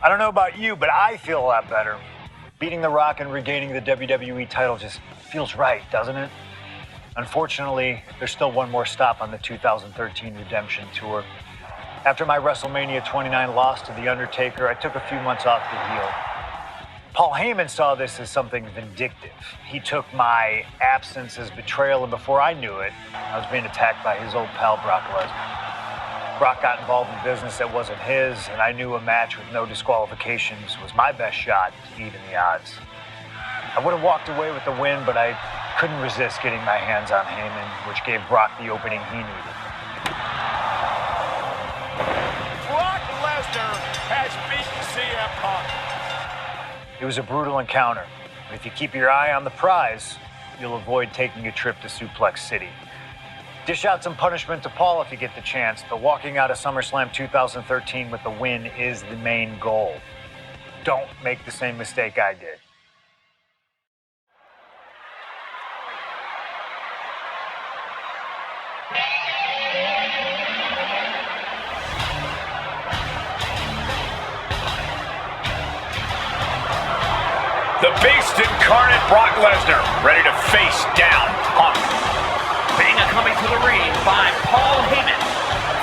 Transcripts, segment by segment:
I don't know about you, but I feel a lot better. Beating The Rock and regaining the WWE title just feels right, doesn't it? Unfortunately, there's still one more stop on the 2013 Redemption Tour. After my WrestleMania 29 loss to The Undertaker, I took a few months off to heal. Paul Heyman saw this as something vindictive. He took my absence as betrayal, and before I knew it, I was being attacked by his old pal, Brock Lesnar. Brock got involved in business that wasn't his, and I knew a match with no disqualifications was my best shot to even the odds. I would have walked away with the win, but I couldn't resist getting my hands on Heyman, which gave Brock the opening he needed. Brock Lesnar has beaten CM Punk. It was a brutal encounter, but if you keep your eye on the prize, you'll avoid taking a trip to Suplex City. Dish out some punishment to Paul if you get the chance, but walking out of SummerSlam 2013 with the win is the main goal. Don't make the same mistake I did. The Beast Incarnate Brock Lesnar, ready to face down Punk. Bang coming to the ring by Paul Heyman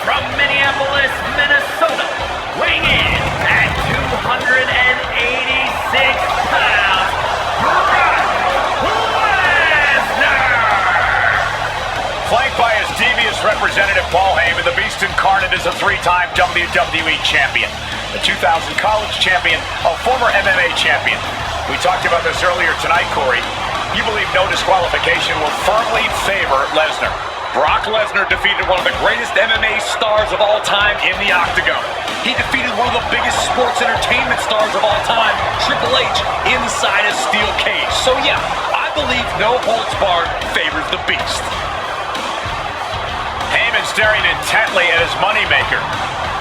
from Minneapolis, Minnesota, weighing in at 286 pounds, Brock Lesnar! Flanked by his devious representative Paul Heyman, the Beast Incarnate is a three-time WWE champion, a 2000 college champion, a former MMA champion. We talked about this earlier tonight, Corey. You believe no disqualification will firmly favor Lesnar. Brock Lesnar defeated one of the greatest MMA stars of all time in the Octagon. He defeated one of the biggest sports entertainment stars of all time, Triple H, inside a steel cage. So yeah, I believe no holds barred favors the Beast. Heyman staring intently at his moneymaker.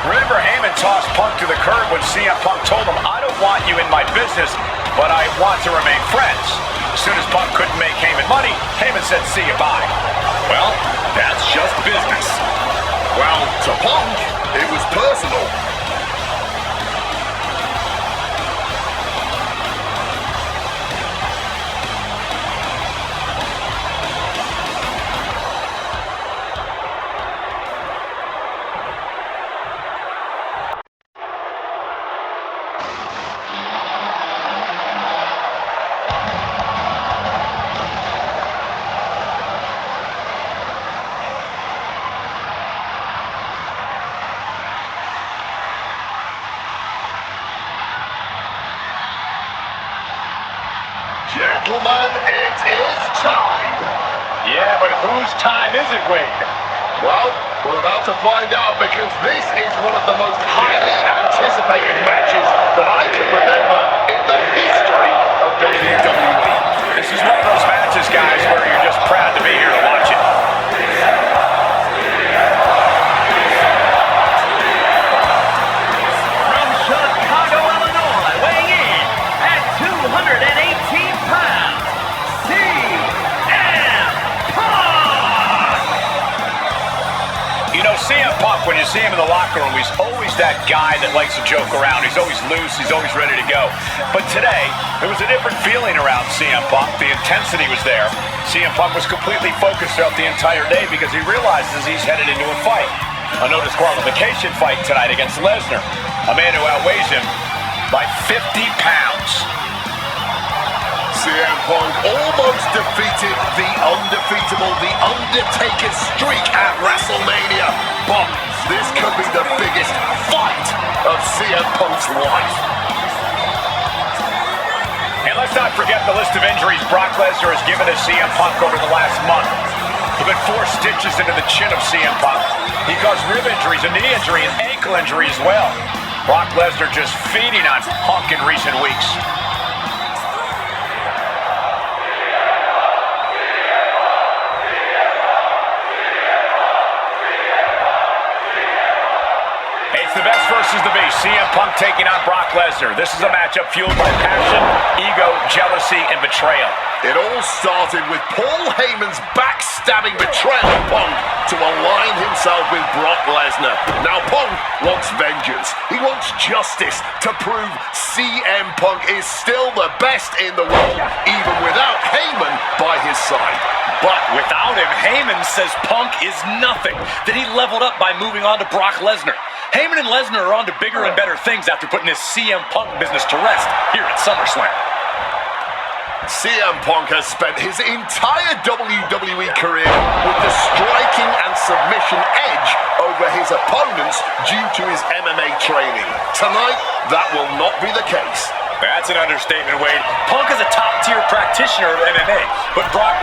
Remember, Heyman tossed Punk to the curb when CM Punk told him, "I don't want you in my business, but I want to remain friends." As soon as Punk couldn't make Heyman money, Heyman said, "See you, bye." Well, that's just business. Well, to Punk, it was personal. Gentlemen, it is time. Yeah, but whose time is it, Wade? Well, we're about to find out because this is one of the most highly anticipated matches that I can remember in the history of WWE. This is one of those matches, guys, where you're just proud to be here to watch it. From Chicago, Illinois, weighing in at 218 pounds, CM Punk! You know, CM Punk, when you see him in the locker room, he's always that guy that likes to joke around. He's always loose. He's always ready to go. But today, there was a different feeling around CM Punk. The intensity was there. CM Punk was completely focused throughout the entire day because he realizes he's headed into a fight. A no disqualification fight tonight against Lesnar, a man who outweighs him by 50 pounds. CM Punk almost defeated the undefeatable, the Undertaker's streak at WrestleMania. But this could be the biggest fight of CM Punk's life. And let's not forget the list of injuries Brock Lesnar has given to CM Punk over the last month. He put 4 stitches into the chin of CM Punk. He caused rib injuries, a knee injury, and ankle injury as well. Brock Lesnar just feeding on Punk in recent weeks. It's the best versus the Beast. CM Punk taking on Brock Lesnar. This is a matchup fueled by passion, ego, jealousy, and betrayal. It all started with Paul Heyman's backstabbing betrayal of Punk to align himself himself with Brock Lesnar. Now Punk wants vengeance. He wants justice to prove CM Punk is still the best in the world, even without Heyman by his side. But without him, Heyman says Punk is nothing, that he leveled up by moving on to Brock Lesnar. Heyman and Lesnar are on to bigger and better things after putting this CM Punk business to rest here at SummerSlam. CM Punk has spent his entire WWE career with the striking and submission edge over his opponents due to his MMA training. Tonight, that will not be the case. That's an understatement, Wade. Punk is a top-tier practitioner of MMA, but Brock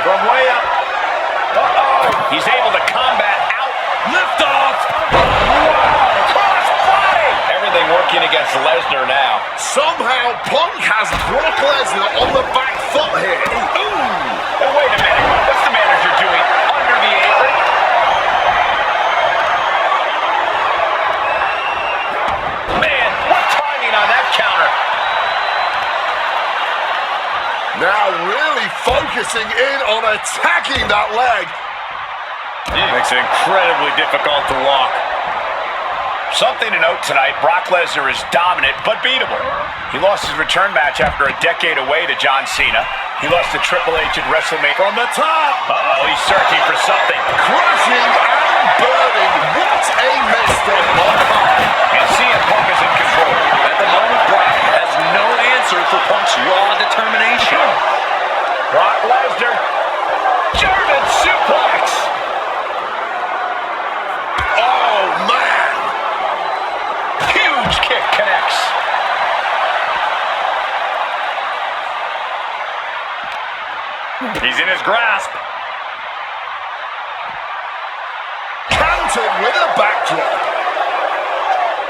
from way up. He's able to combat out, lift off. Wow, cross body. Everything working against Lesnar now. Somehow, Punk has Brock Lesnar on the back foot here. Ooh. Now, wait a minute. What's the manager doing under the apron? Man, what timing on that counter. Now really focusing in on attacking that leg. Makes it incredibly difficult to walk. Something to note tonight, Brock Lesnar is dominant but beatable. He lost his return match after a decade away to John Cena. He lost to Triple H at WrestleMania. From the top! Uh-oh, he's searching for something. Crushing and burning. What a miss from Punk. And CM Punk is in control. At the moment, Brock has no answer for Punk's raw determination. Brock Lesnar, German suplex. Oh, man. Huge kick connects. He's in his grasp. Countered with a backdrop.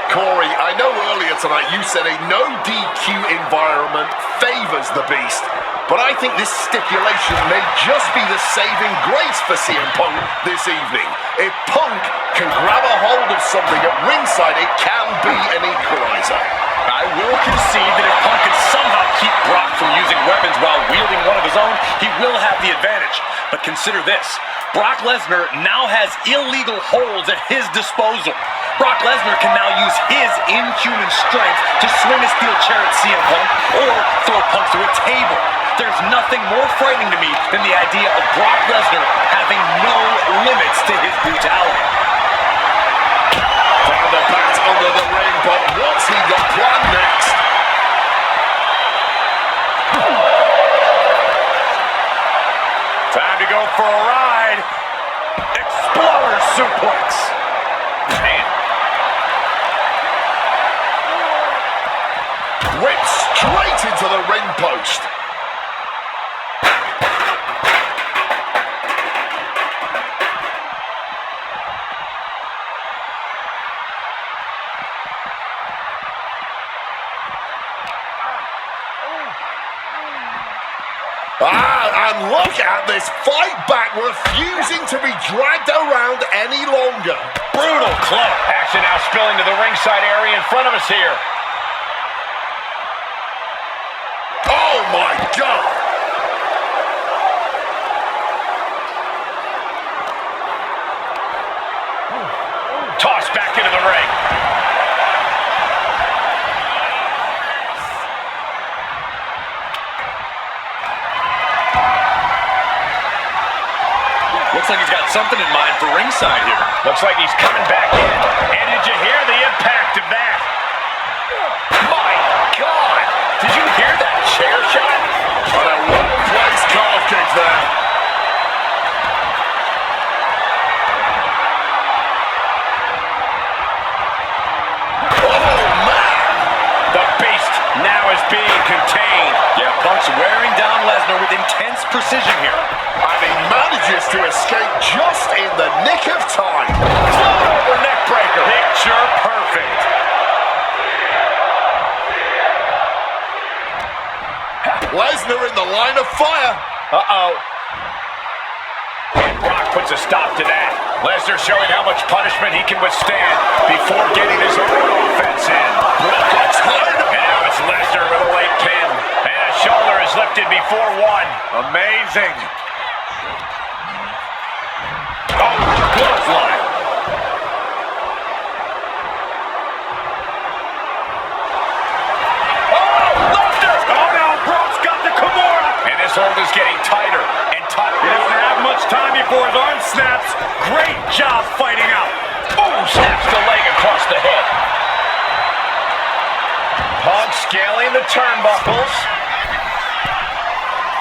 Corey, I know earlier tonight you said a no DQ environment favors the Beast, but I think this stipulation may just be the saving grace for CM Punk this evening. If Punk can grab a hold of something at ringside, it can be an equalizer. I will concede that if Punk can somehow keep Brock from using weapons while wielding one of his own, he will have the advantage. But consider this. Brock Lesnar now has illegal holds at his disposal. Brock Lesnar can now use his inhuman strength to swing a steel chair at CM Punk or throw Punk through a table. There's nothing more frightening to me than the idea of Brock Lesnar having no limits to his brutality. Found the bat under the ring, but what's he got planned next? Time to go for a ride. Exploder suplex. Man. Whipped straight into the ring post. And look at this fight back, refusing to be dragged around any longer. Brutal club. Action now spilling to the ringside area in front of us here. Oh my God! Tossed back into the ring. Looks like he's got something in mind for ringside here. Looks like he's coming back in. And did you hear the impact of that? My God! Did you hear that chair shot? On a well-placed calf kick there. Oh, man! The Beast now is being contained. Yeah, Punk's wearing down Lesnar with intense precision here. And he manages to escape just in the nick of time. Float over neck breaker. Picture perfect. Lesnar in the line of fire. Uh-oh. And Brock puts a stop to that. Lesnar showing how much punishment he can withstand before getting his own offense in. Brock got tired. And now it's Lesnar with a late pin. And a shoulder is lifted before one. Amazing. Oh, clothesline. job fighting out. Ooh, snaps the leg across the head. Punk scaling the turnbuckles.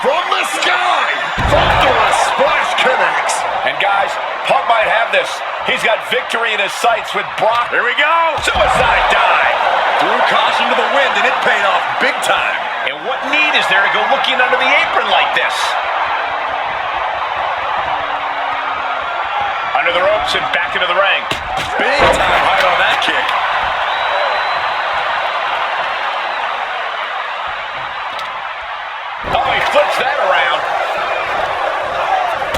From the sky, thunderous splash connects. And guys, Punk might have this. He's got victory in his sights with Brock. Here we go. Suicide dive. Threw caution to the wind, and it paid off big time. And what need is there to go looking under the apron like this? Under the ropes and back into the ring. Big time height on that kick. Oh, he flips that around.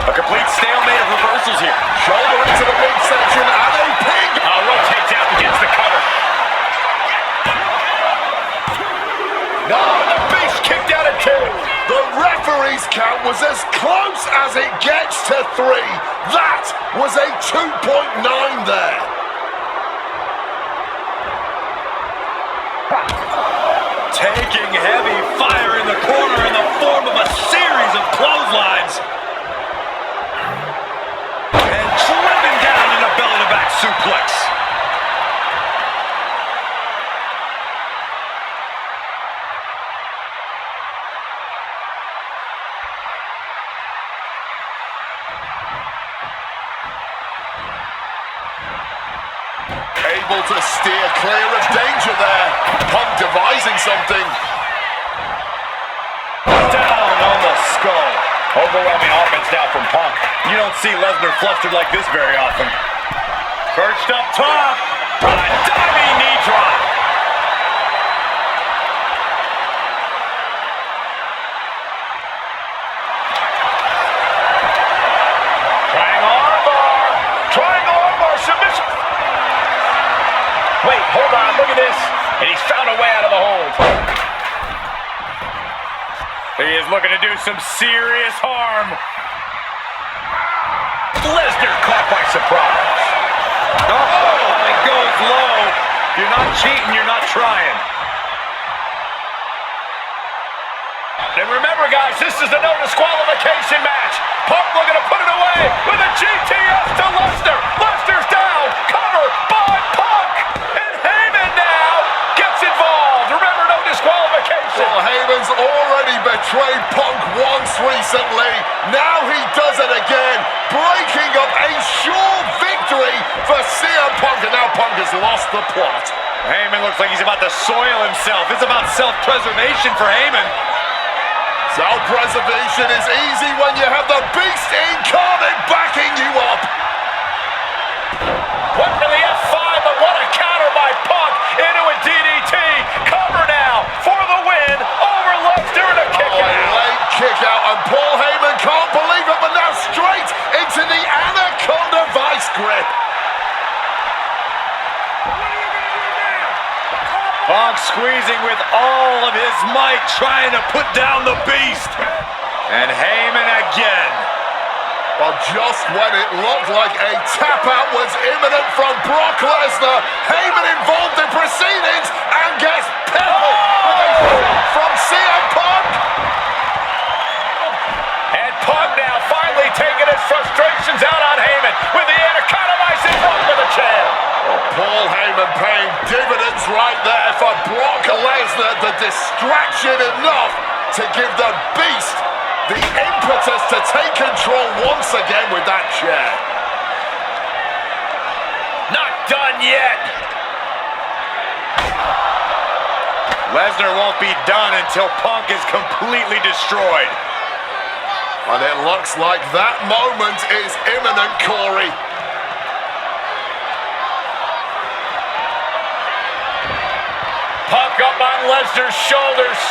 A complete stalemate of reversals here. Shoulder into the midsection and a pin. Rotates out against the cover. No, the Beast kicked out at 2. The referee's count was as close as it gets to 3. That was a 2.9 there. Taking heavy fire in the corner in the form of a series of clotheslines. And driven down in a belly-to-back suplex. Able to steer clear of danger there. Punk devising something. Down on the skull. Overwhelming offense now from Punk. You don't see Lesnar flustered like this very often. Perched up top. A diving knee drop. Triangle armbar submission. Wait, hold on, look at this. And he's found a way out of the hold. He is looking to do some serious harm. Lesnar caught by surprise. Oh, it goes low. If you're not cheating, you're not trying. And remember, guys, this is the no disqualification match. Punk looking to put it away with a GTS to Lesnar. Lesnar's down. Cover by Punk. And Heyman now gets involved. Remember, no disqualification. Well, Heyman's already betrayed Punk once recently. Now he does it again, breaking up a sure victory for CM Punk. And now Punk has lost the plot. Heyman looks like he's about to soil himself. It's about self-preservation for Heyman. Self-preservation is easy when you have the Beast Incarnate backing you up. Went for the F5, but what a counter by Punk into a DDT. Cover now for the win over Lesnar and a kick out. A late kick out, and Paul Heyman can't believe it, but now straight into the Anaconda Vice grip. Punk squeezing with all of his might, trying to put down the Beast. And Heyman again. Well, just when it looked like a tap-out was imminent from Brock Lesnar, Heyman involved in proceedings and gets peppered with a shot from CM Punk. And Punk now finally taking his frustrations out on Heyman with the Anaconda Vice in front of the chair. Well, Paul Heyman paying dividends right there for Brock Lesnar, the distraction enough to give the Beast the impetus to take control once again with that chair. Not done yet. Lesnar won't be done until Punk is completely destroyed. And it looks like that moment is imminent, Corey. Punk up on Lesnar's shoulders.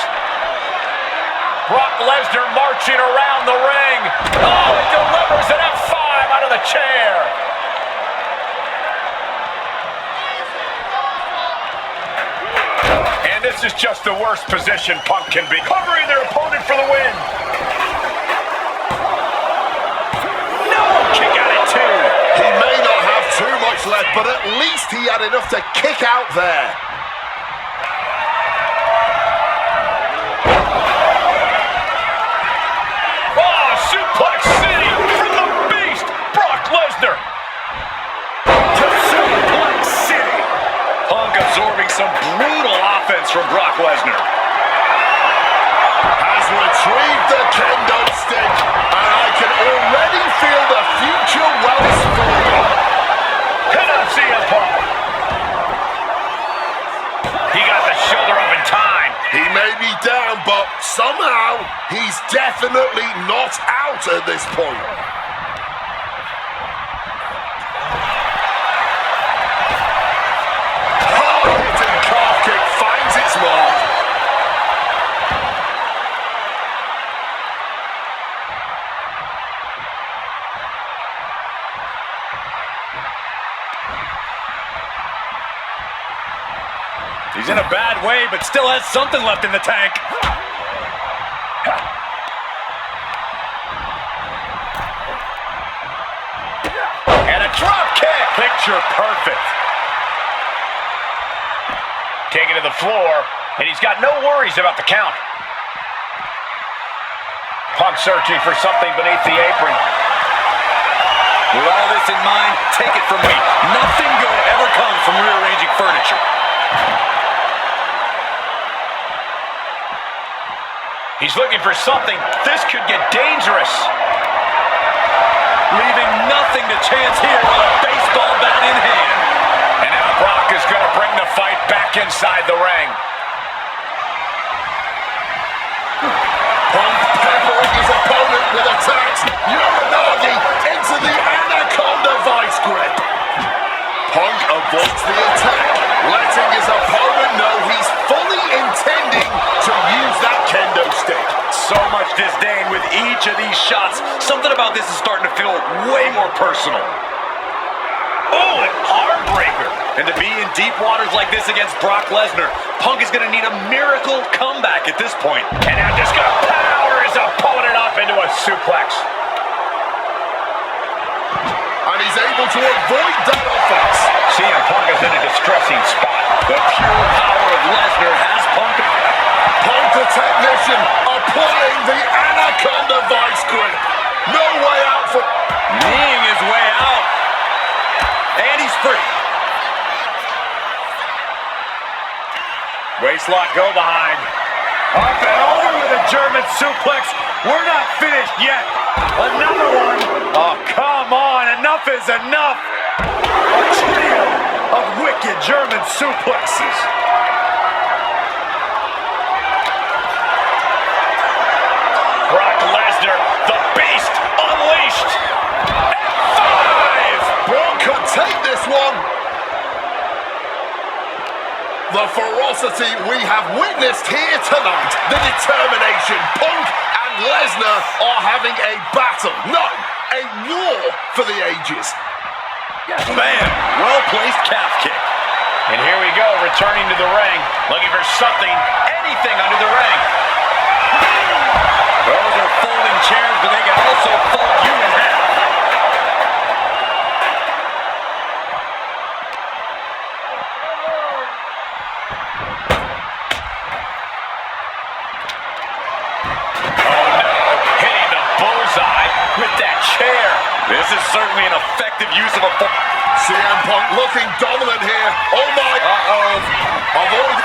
Brock Lesnar marching around the ring. Oh, it delivers an F5 out of the chair. And this is just the worst position Punk can be. Covering their opponent for the win. No, kick out at 2. He may not have too much left, but at least he had enough to kick out there. Suplex City from the Beast, Brock Lesnar. absorbing some brutal offense from Brock Lesnar. Has retrieved the kendo stick, and I can already feel the future wealth forming. Pin on CM Punk. He got the shoulder up in time. He may be down, but somehow he's definitely not out at this point. Hard-hitting calf kick finds its mark. He's in a bad way, but still has something left in the tank. And a drop kick. Picture perfect. Taken to the floor, and he's got no worries about the count. Punk searching for something beneath the apron. With all this in mind, take it from me. Nothing good ever comes from rearranging furniture. He's looking for something. This could get dangerous. Leaving nothing to chance here with a baseball bat in hand. And now Brock is going to bring the fight back inside the ring. Punk peppering his opponent with attacks. Uranagi into the Anaconda vice grip. Punk avoids the attack, letting his opponent know he's fully intending to use that kendo stick. So much disdain with each of these shots. Something about this is starting to feel way more personal. Oh, an arm breaker. And to be in deep waters like this against Brock Lesnar, Punk is going to need a miracle comeback at this point. And now just going to power his opponent up into a suplex. And he's able to avoid that offense. CM Punk is in a distressing spot. The pure power of Lesnar has Punk. Punk the technician applying the Anaconda vice grip. No way out for... Kneeing his way out. And he's free. Waistlock go behind. Up and over with a German suplex. We're not finished yet. Another one. Oh, come on. Enough is enough. A trio of wicked German suplexes. Brock Lesnar, the Beast, unleashed. F5. Brock could take this one. The ferocity we have witnessed here tonight. The determination. Punk and Lesnar are having a battle. No, a war for the ages. Man, well-placed calf kick. And here we go, returning to the ring. Looking for something, anything under the ring. Those are folding chairs, but they can also fold you in half. With that chair. This is certainly an effective use of a... CM Punk looking dominant here. Oh my... Uh-oh. Avoid...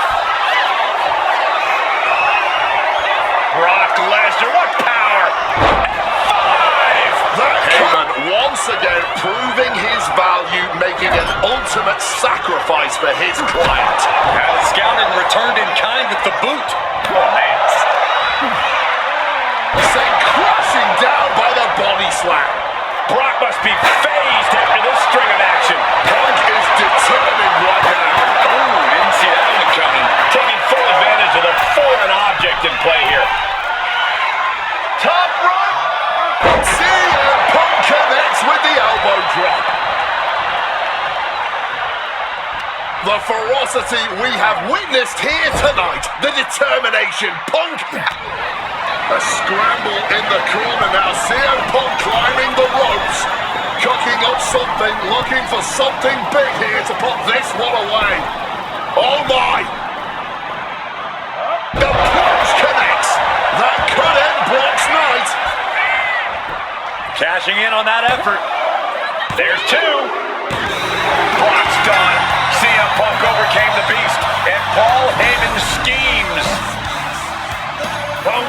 Brock Lesnar, what power! F5! Heyman once again proving his value, making an ultimate sacrifice for his client. Had scouted and returned in kind with the boot. Oh, man. Sent crashing down by the body slam. Brock must be phased after this string of action. Punk is determined right now. Ooh, didn't see that one coming. Taking full advantage of the foreign object in play here. Top rope. CM Punk connects with the elbow drop. The ferocity we have witnessed here tonight. The determination. Punk. A scramble in the corner now. CM Punk climbing the ropes. Cooking up something. Looking for something big here to put this one away. Oh my. The punch connects. That could end Brock's night. Cashing in on that effort. There's two. Brock's done. CM Punk overcame the Beast.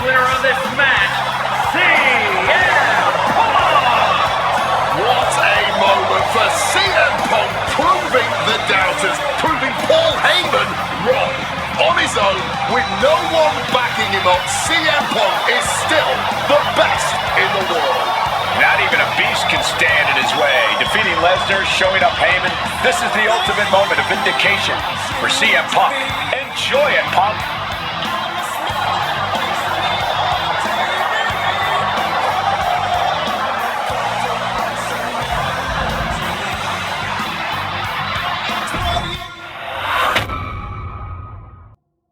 winner of this match, CM Punk! What a moment for CM Punk, proving the doubters, proving Paul Heyman wrong. On his own, with no one backing him up, CM Punk is still the best in the world. Not even a beast can stand in his way. Defeating Lesnar, showing up Heyman. This is the ultimate moment of vindication for CM Punk. Enjoy it, Punk.